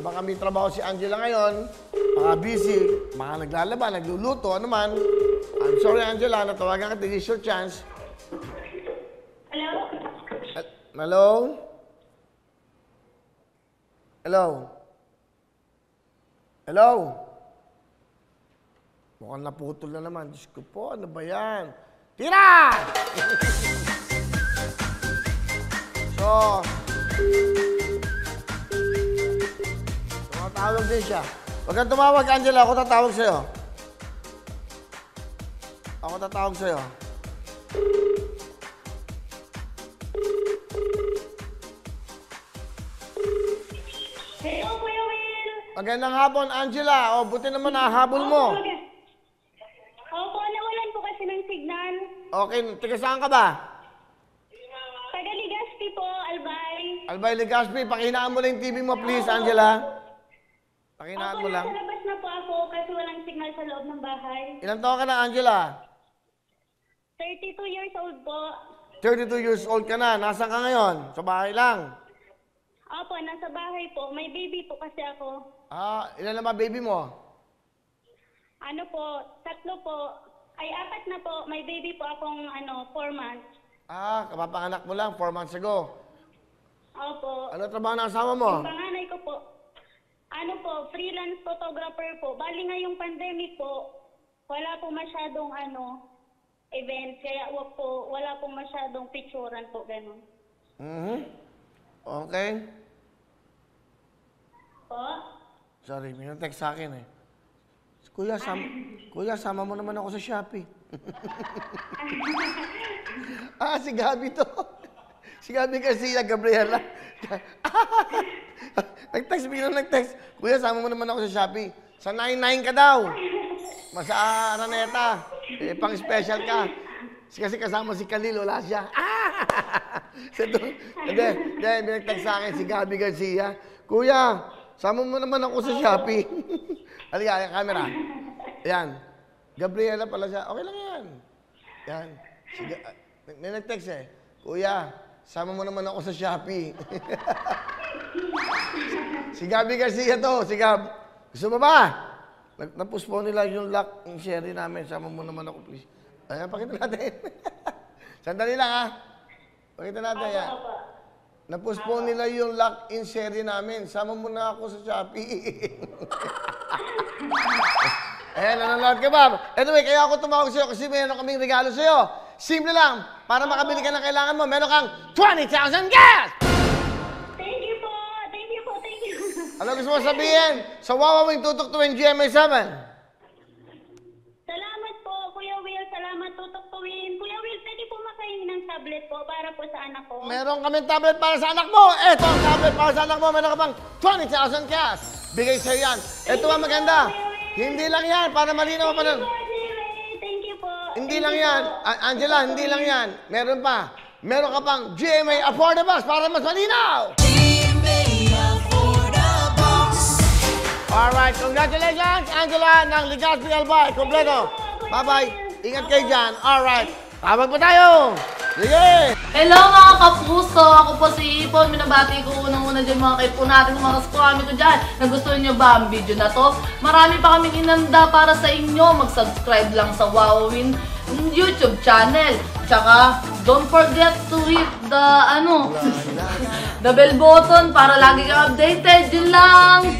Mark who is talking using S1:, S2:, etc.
S1: baka may trabaho si Angela ngayon, baka busy, baka naglalaba, nagluluto, ano man. I'm sorry, Angela, natawagan ka, this is your chance.
S2: Hello?
S1: Hello? Hello? Hello? Mukhang naputol na naman. Diyos ko po, ano ba yan? Tira! So, tumatawag din siya. Huwag kang tumawag, Angela. Ako tatawag sa'yo. Ako tatawag sa'yo.
S2: Hello, Kuya Will.
S1: Magandang hapon, Angela. O, buti naman nahabol mo.
S2: Opo, nawalan po kasi ng signal.
S1: Okay, tiga saan ka ba?
S2: Taga Legazpi po, Albay.
S1: Albay Legazpi, pakinaan mo lang yung TV mo, please, Angela. Pakinaan mo
S2: Opo,
S1: lang.
S2: nasa labas na po ako kasi walang signal sa loob ng bahay.
S1: Ilang taon ka na, Angela?
S2: 32 years old po.
S1: 32 years old ka na. Nasaan ka ngayon? Sa bahay lang.
S2: Opo, nasa bahay po. May baby po kasi ako.
S1: Ah, ilan na ba baby mo?
S2: Ano po, 3 po. Ay, 4 na po. May baby po akong 4 months.
S1: Ah, kapapanganak mo lang, 4 months ago.
S2: Opo.
S1: Ano trabaho ng asawa mo?
S2: Yung panganay ko po, freelance photographer po. Bali ngayong pandemic po, wala po masyadong event. Kaya wala po masyadong picturean po, ganun.
S1: Okay.
S2: Po?
S1: Sorry, may nag-text sa akin eh. Kuya, sama mo naman ako sa Shopee. Ah, si Gabi to. Si Gabi Garcia, Gabriela. Nag-text, biglang nag-text. Kuya, sama mo naman ako sa Shopee. Sa 99 ka daw. Sa Araneta. Eh, pang-special ka. Kasi kasama si Khalil, wala siya. Hindi, binag-text sa akin si Gabi Garcia. Kuya, sama mo naman ako sa Shopee. Halika, camera. Yan. Gabriela pala siya. Okay lang yan. Yan. May nag-text eh. Kuya, sama mo naman ako sa Shopee. Si Gabi Garcia to. Si Gab. Gusto mo ba? Napuspon nila yung lock, yung sherry namin. Sama mo naman ako, please. Ayan, pakita natin. Sandali lang, ha? Pakita natin, yan. Napuspon nila yung lock-in series namin. Sama mo na ako sa Shopee. Ayan, nanonood ka ba? Anyway, kaya ako tumawag sa'yo kasi mayroon kaming regalo sa'yo. Simple lang. Para makabili ka ng kailangan mo, meron kang 20,000 gas!
S2: Thank you po! Thank you po! Thank you!
S1: Ano gusto mo sabihin? Sa Wawawing tutuktuin GMA7.
S2: Salamat po, Kuya Will. Salamat, tutuktuin. Kuya Will, pwede po makahingi ng tablet po para po sa anak ko.
S1: Meron kaming tablet para sa anak mo. Ito ang tablet para sa anak mo. Meron ka pang 20,000 cash. Bigay sa'yo yan. Ito ang maganda. Hindi lang yan. Para malinaw pa lang.
S2: Thank you po.
S1: Hindi lang yan. Angela, hindi lang yan. Meron pa. Meron ka pang GMA Affordables para mas malinaw.
S3: GMA Affordables.
S1: Alright. Congratulations, Angela ng Legazpi Albay. Kompleto. Bye-bye. Ingat kayo dyan. Alright. Tawag pa tayo. Sige!
S4: Hello mga kapuso! Ako po si Ipon. Minabati ko unang-una dyan mga kaipo natin, mga kaskwami ko dyan. Nagustuhan nyo ba ang video na to? Marami pa kaming inanda para sa inyo. Mag-subscribe lang sa Wowin YouTube channel. Tsaka, don't forget to hit the, the bell button para lagi kang updated. Yun lang!